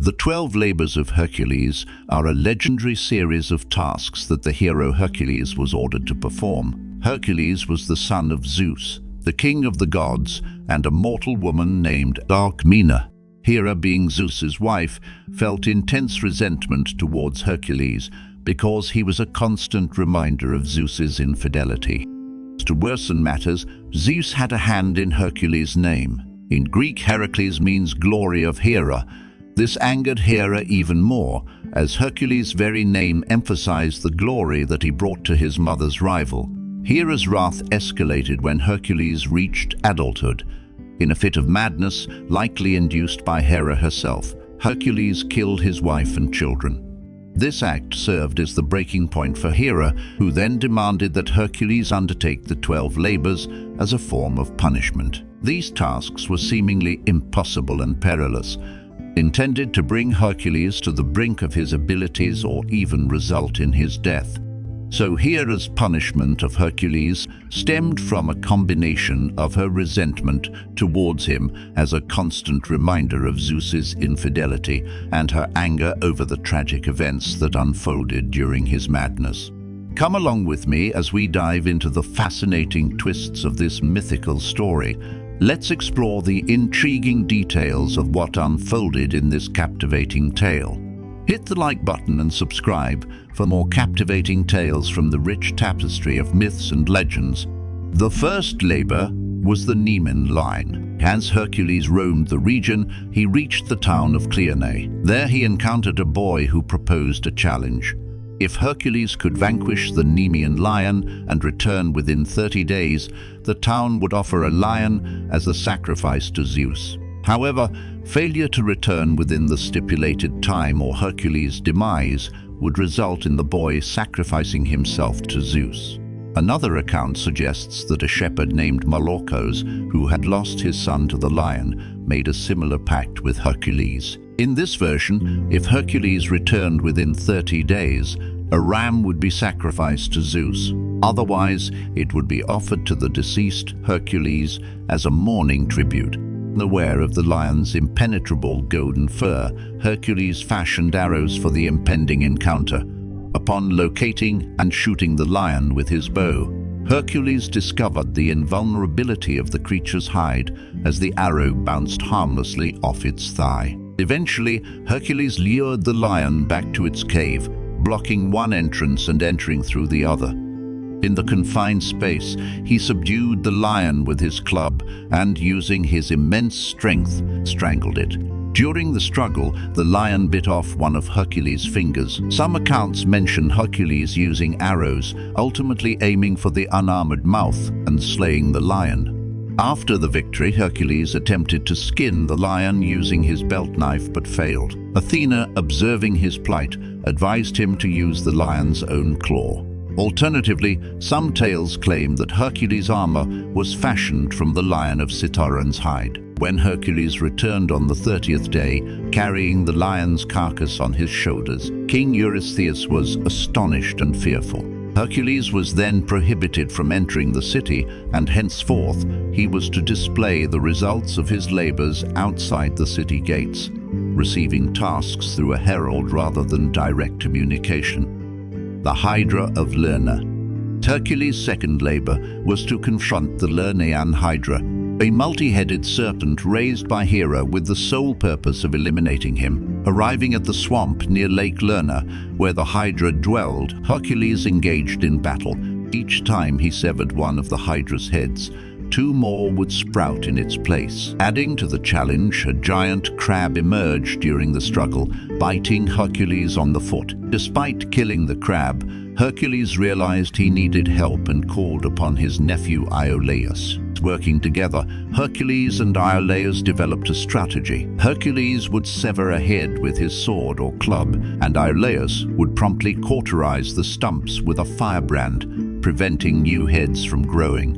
The 12 Labors of Hercules are a legendary series of tasks that the hero Hercules was ordered to perform. Hercules was the son of Zeus, the king of the gods, and a mortal woman named Alcmena. Hera, being Zeus's wife, felt intense resentment towards Hercules because he was a constant reminder of Zeus's infidelity. To worsen matters, Zeus had a hand in Hercules' name. In Greek, Heracles means glory of Hera. This angered Hera even more, as Hercules' very name emphasized the glory that he brought to his mother's rival. Hera's wrath escalated when Hercules reached adulthood. In a fit of madness, likely induced by Hera herself, Hercules killed his wife and children. This act served as the breaking point for Hera, who then demanded that Hercules undertake the 12 labors as a form of punishment. These tasks were seemingly impossible and perilous, intended to bring Hercules to the brink of his abilities or even result in his death. So Hera's punishment of Hercules stemmed from a combination of her resentment towards him as a constant reminder of Zeus's infidelity and her anger over the tragic events that unfolded during his madness. Come along with me as we dive into the fascinating twists of this mythical story. Let's explore the intriguing details of what unfolded in this captivating tale. Hit the like button and subscribe for more captivating tales from the rich tapestry of myths and legends. The first labor was the Nemean Lion. As Hercules roamed the region, he reached the town of Cleonae. There he encountered a boy who proposed a challenge. If Hercules could vanquish the Nemean Lion and return within 30 days, the town would offer a lion as a sacrifice to Zeus. However, failure to return within the stipulated time or Hercules' demise would result in the boy sacrificing himself to Zeus. Another account suggests that a shepherd named Molorchos, who had lost his son to the lion, made a similar pact with Hercules. In this version, if Hercules returned within 30 days, a ram would be sacrificed to Zeus. Otherwise, it would be offered to the deceased Hercules as a mourning tribute. Aware of the lion's impenetrable golden fur, Hercules fashioned arrows for the impending encounter. Upon locating and shooting the lion with his bow, Hercules discovered the invulnerability of the creature's hide as the arrow bounced harmlessly off its thigh. Eventually, Hercules lured the lion back to its cave, blocking one entrance and entering through the other. In the confined space, he subdued the lion with his club and, using his immense strength, strangled it. During the struggle, the lion bit off one of Hercules' fingers. Some accounts mention Hercules using arrows, ultimately aiming for the unarmored mouth and slaying the lion. After the victory, Hercules attempted to skin the lion using his belt knife but failed. Athena, observing his plight, advised him to use the lion's own claw. Alternatively, some tales claim that Hercules' armor was fashioned from the lion of Citaron's hide. When Hercules returned on the 30th day, carrying the lion's carcass on his shoulders, King Eurystheus was astonished and fearful. Hercules was then prohibited from entering the city, and henceforth he was to display the results of his labors outside the city gates, receiving tasks through a herald rather than direct communication. The Hydra of Lerna. Hercules' second labor was to confront the Lernaean Hydra, a multi-headed serpent raised by Hera with the sole purpose of eliminating him. Arriving at the swamp near Lake Lerna, where the Hydra dwelled, Hercules engaged in battle. Each time he severed one of the Hydra's heads, two more would sprout in its place. Adding to the challenge, a giant crab emerged during the struggle, biting Hercules on the foot. Despite killing the crab, Hercules realized he needed help and called upon his nephew Iolaus. Working together, Hercules and Iolaus developed a strategy. Hercules would sever a head with his sword or club, and Iolaus would promptly cauterize the stumps with a firebrand, preventing new heads from growing.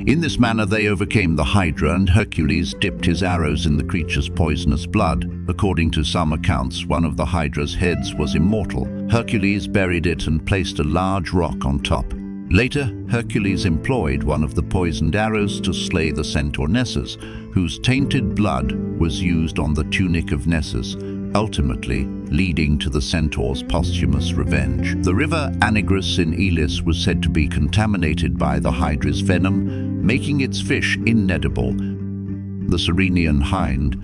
In this manner they overcame the Hydra, and Hercules dipped his arrows in the creature's poisonous blood. According to some accounts, one of the Hydra's heads was immortal. Hercules buried it and placed a large rock on top. Later, Hercules employed one of the poisoned arrows to slay the centaur Nessus, whose tainted blood was used on the tunic of Nessus, ultimately leading to the centaur's posthumous revenge. The river Anagras in Elis was said to be contaminated by the Hydra's venom, making its fish inedible. The Ceryneian Hind,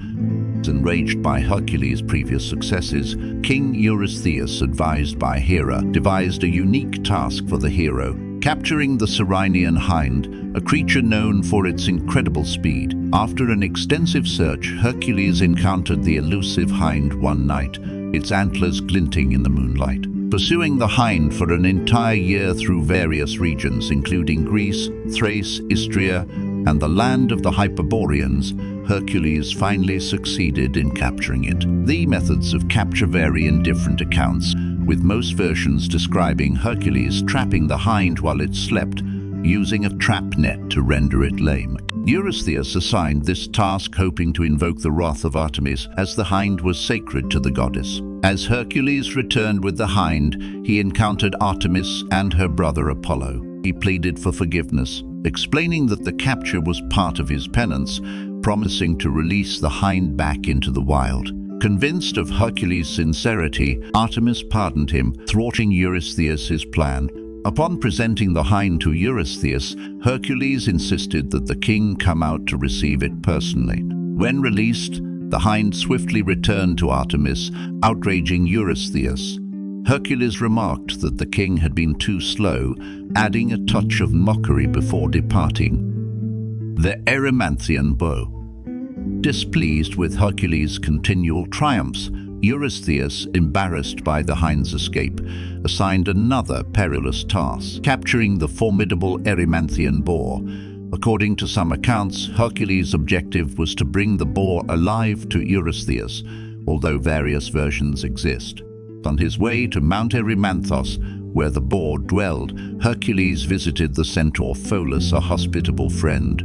enraged by Hercules' previous successes, King Eurystheus, advised by Hera, devised a unique task for the hero: capturing the Ceryneian Hind, a creature known for its incredible speed. After an extensive search, Hercules encountered the elusive hind one night, its antlers glinting in the moonlight. Pursuing the hind for an entire year through various regions, including Greece, Thrace, Istria, and the land of the Hyperboreans, Hercules finally succeeded in capturing it. The methods of capture vary in different accounts, with most versions describing Hercules trapping the hind while it slept, using a trap net to render it lame. Eurystheus assigned this task, hoping to invoke the wrath of Artemis, as the hind was sacred to the goddess. As Hercules returned with the hind, he encountered Artemis and her brother Apollo. He pleaded for forgiveness, explaining that the capture was part of his penance, promising to release the hind back into the wild. Convinced of Hercules' sincerity, Artemis pardoned him, thwarting Eurystheus' plan. Upon presenting the hind to Eurystheus, Hercules insisted that the king come out to receive it personally. When released, the hind swiftly returned to Artemis, outraging Eurystheus. Hercules remarked that the king had been too slow, adding a touch of mockery before departing. The Erymanthian Boar. Displeased with Hercules' continual triumphs, Eurystheus, embarrassed by the hind's escape, assigned another perilous task: capturing the formidable Erymanthian Boar. According to some accounts, Hercules' objective was to bring the boar alive to Eurystheus, although various versions exist. On his way to Mount Erymanthos, where the boar dwelled, Hercules visited the centaur Pholus, a hospitable friend.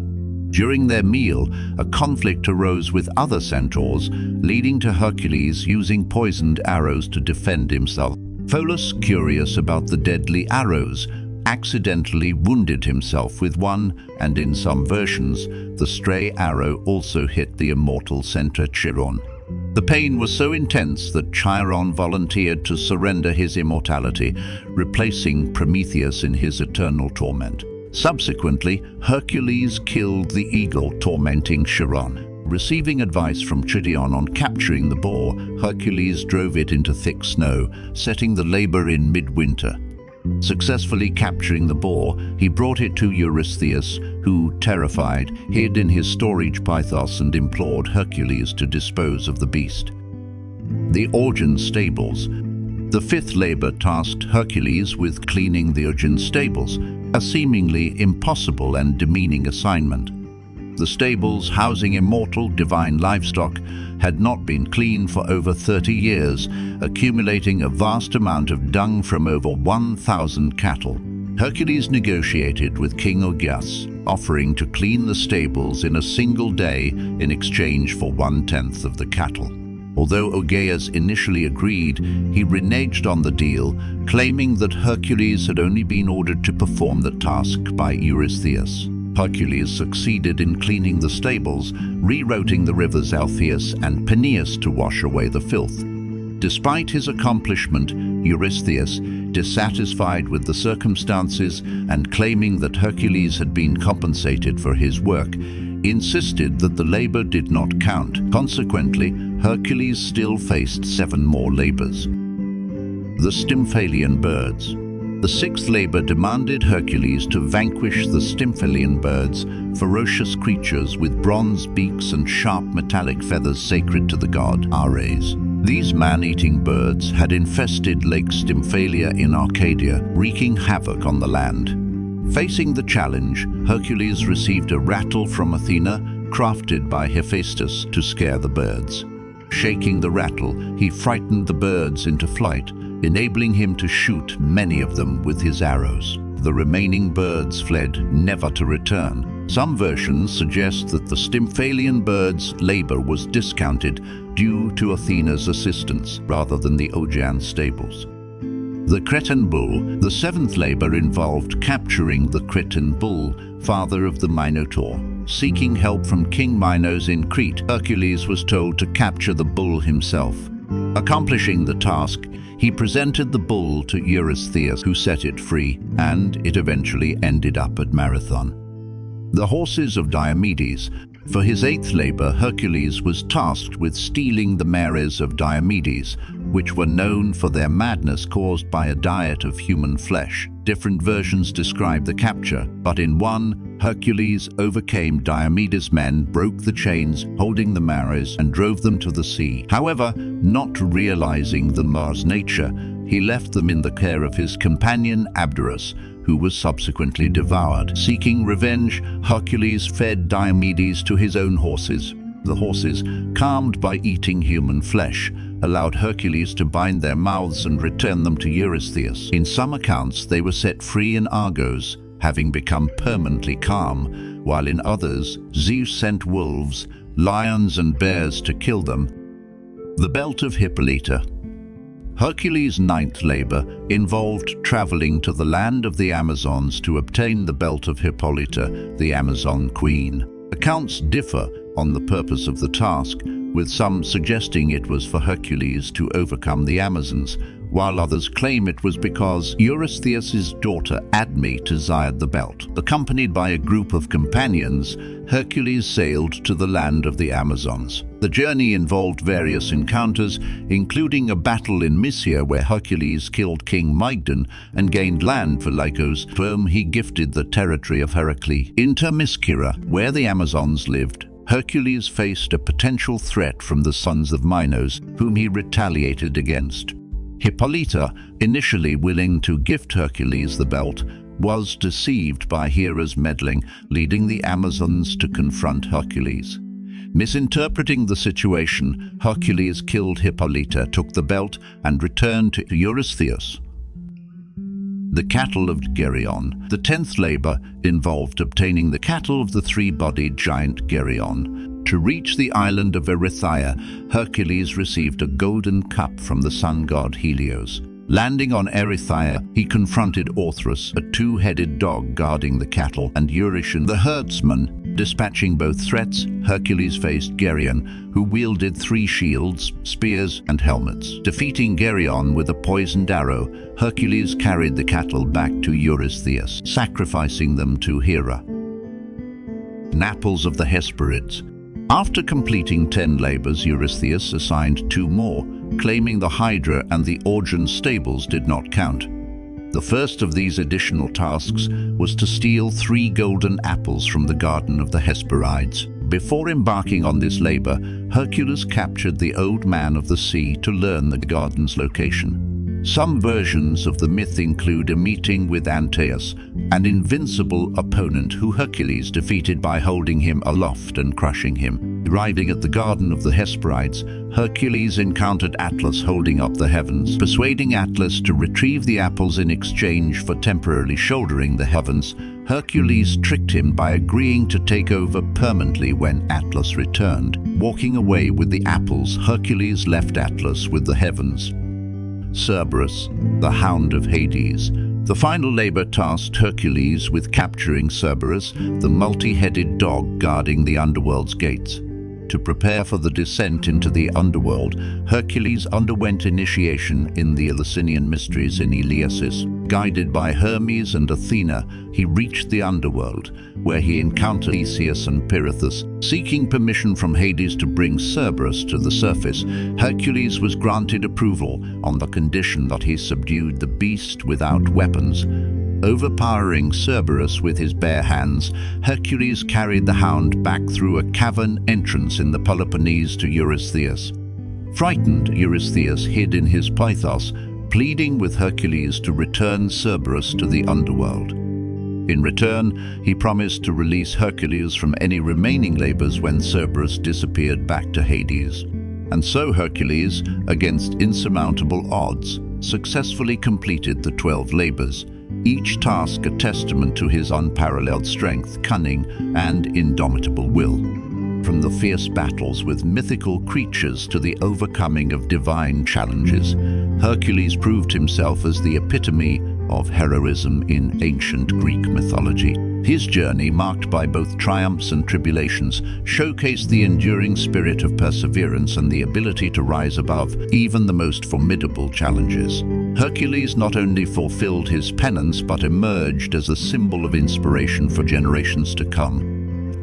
During their meal, a conflict arose with other centaurs, leading to Hercules using poisoned arrows to defend himself. Pholus, curious about the deadly arrows, accidentally wounded himself with one, and in some versions, the stray arrow also hit the immortal centaur Chiron. The pain was so intense that Chiron volunteered to surrender his immortality, replacing Prometheus in his eternal torment. Subsequently, Hercules killed the eagle tormenting Chiron. Receiving advice from Chiron on capturing the boar, Hercules drove it into thick snow, setting the labor in midwinter. Successfully capturing the boar, he brought it to Eurystheus, who, terrified, hid in his storage pythos and implored Hercules to dispose of the beast. The Augean Stables. The fifth labor tasked Hercules with cleaning the Augean Stables, a seemingly impossible and demeaning assignment. The stables, housing immortal divine livestock, had not been cleaned for over 30 years, accumulating a vast amount of dung from over 1,000 cattle. Hercules negotiated with King Augeas, offering to clean the stables in a single day in exchange for 1/10 of the cattle. Although Augeas initially agreed, he reneged on the deal, claiming that Hercules had only been ordered to perform the task by Eurystheus. Hercules succeeded in cleaning the stables, rerouting the rivers Alpheus and Peneus to wash away the filth. Despite his accomplishment, Eurystheus, dissatisfied with the circumstances and claiming that Hercules had been compensated for his work, insisted that the labor did not count. Consequently, Hercules still faced 7 more labors. The Stymphalian Birds. The sixth labor demanded Hercules to vanquish the Stymphalian Birds, ferocious creatures with bronze beaks and sharp metallic feathers sacred to the god Ares. These man-eating birds had infested Lake Stymphalia in Arcadia, wreaking havoc on the land. Facing the challenge, Hercules received a rattle from Athena, crafted by Hephaestus to scare the birds. Shaking the rattle, he frightened the birds into flight, enabling him to shoot many of them with his arrows. The remaining birds fled, never to return. Some versions suggest that the Stymphalian birds' labor was discounted due to Athena's assistance, rather than the Augean Stables. The Cretan Bull. The seventh labor involved capturing the Cretan Bull, father of the Minotaur. Seeking help from King Minos in Crete, Hercules was told to capture the bull himself. Accomplishing the task, he presented the bull to Eurystheus, who set it free, and it eventually ended up at Marathon. The Horses of Diomedes. For his eighth labor, Hercules was tasked with stealing the mares of Diomedes, which were known for their madness caused by a diet of human flesh. Different versions describe the capture, but in one, Hercules overcame Diomedes' men, broke the chains holding the mares, and drove them to the sea. However, not realizing the mares' nature, he left them in the care of his companion Abderus, who was subsequently devoured. Seeking revenge, Hercules fed Diomedes to his own horses. The horses, calmed by eating human flesh, allowed Hercules to bind their mouths and return them to Eurystheus. In some accounts, they were set free in Argos, having become permanently calm, while in others, Zeus sent wolves, lions and bears to kill them. The Belt of Hippolyta. Hercules' ninth labor involved traveling to the land of the Amazons to obtain the Belt of Hippolyta, the Amazon queen. Accounts differ on the purpose of the task, with some suggesting it was for Hercules to overcome the Amazons, while others claim it was because Eurystheus' daughter Adme desired the belt. Accompanied by a group of companions, Hercules sailed to the land of the Amazons. The journey involved various encounters, including a battle in Mysia where Hercules killed King Mygdon and gained land for Lycos, to whom he gifted the territory of Heracles. In Themyscira, where the Amazons lived, Hercules faced a potential threat from the sons of Minos, whom he retaliated against. Hippolyta, initially willing to gift Hercules the belt, was deceived by Hera's meddling, leading the Amazons to confront Hercules. Misinterpreting the situation, Hercules killed Hippolyta, took the belt, and returned to Eurystheus. The Cattle of Geryon. The 10th labor involved obtaining the cattle of the three-bodied giant Geryon. To reach the island of Erythia, Hercules received a golden cup from the sun god Helios. Landing on Erythia, he confronted Orthrus, a two-headed dog guarding the cattle, and Eurytion, the herdsman. Dispatching both threats, Hercules faced Geryon, who wielded 3 shields, spears, and helmets. Defeating Geryon with a poisoned arrow, Hercules carried the cattle back to Eurystheus, sacrificing them to Hera. Apples of the Hesperides. After completing 10 labors, Eurystheus assigned 2 more, claiming the Hydra and the Augean Stables did not count. The first of these additional tasks was to steal 3 golden apples from the garden of the Hesperides. Before embarking on this labor, Hercules captured the Old Man of the Sea to learn the garden's location. Some versions of the myth include a meeting with Antaeus, an invincible opponent who Hercules defeated by holding him aloft and crushing him. Arriving at the garden of the Hesperides, Hercules encountered Atlas holding up the heavens. Persuading Atlas to retrieve the apples in exchange for temporarily shouldering the heavens, Hercules tricked him by agreeing to take over permanently when Atlas returned. Walking away with the apples, Hercules left Atlas with the heavens. Cerberus, the Hound of Hades. The final labor tasked Hercules with capturing Cerberus, the multi-headed dog guarding the underworld's gates. To prepare for the descent into the underworld, Hercules underwent initiation in the Eleusinian mysteries in Eleusis. Guided by Hermes and Athena, he reached the underworld, where he encountered Theseus and Pirithous. Seeking permission from Hades to bring Cerberus to the surface, Hercules was granted approval on the condition that he subdued the beast without weapons. Overpowering Cerberus with his bare hands, Hercules carried the hound back through a cavern entrance in the Peloponnese to Eurystheus. Frightened, Eurystheus hid in his pythos, pleading with Hercules to return Cerberus to the underworld. In return, he promised to release Hercules from any remaining labors when Cerberus disappeared back to Hades. And so Hercules, against insurmountable odds, successfully completed the 12 labors, each task a testament to his unparalleled strength, cunning, and indomitable will. From the fierce battles with mythical creatures to the overcoming of divine challenges, Hercules proved himself as the epitome of heroism in ancient Greek mythology. His journey, marked by both triumphs and tribulations, showcased the enduring spirit of perseverance and the ability to rise above even the most formidable challenges. Hercules not only fulfilled his penance but emerged as a symbol of inspiration for generations to come.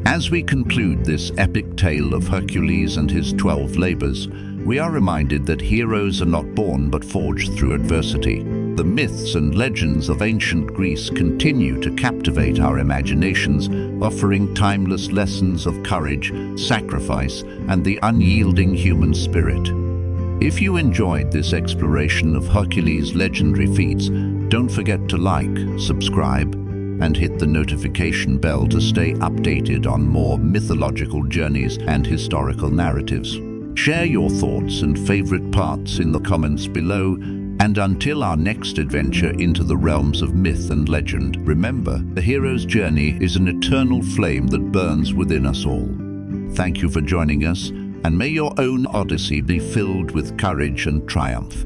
As we conclude this epic tale of Hercules and his 12 labors, we are reminded that heroes are not born but forged through adversity. The myths and legends of ancient Greece continue to captivate our imaginations, offering timeless lessons of courage, sacrifice, and the unyielding human spirit. If you enjoyed this exploration of Hercules' legendary feats, don't forget to like, subscribe, and hit the notification bell to stay updated on more mythological journeys and historical narratives. Share your thoughts and favorite parts in the comments below, and until our next adventure into the realms of myth and legend, remember, the hero's journey is an eternal flame that burns within us all. Thank you for joining us, and may your own odyssey be filled with courage and triumph.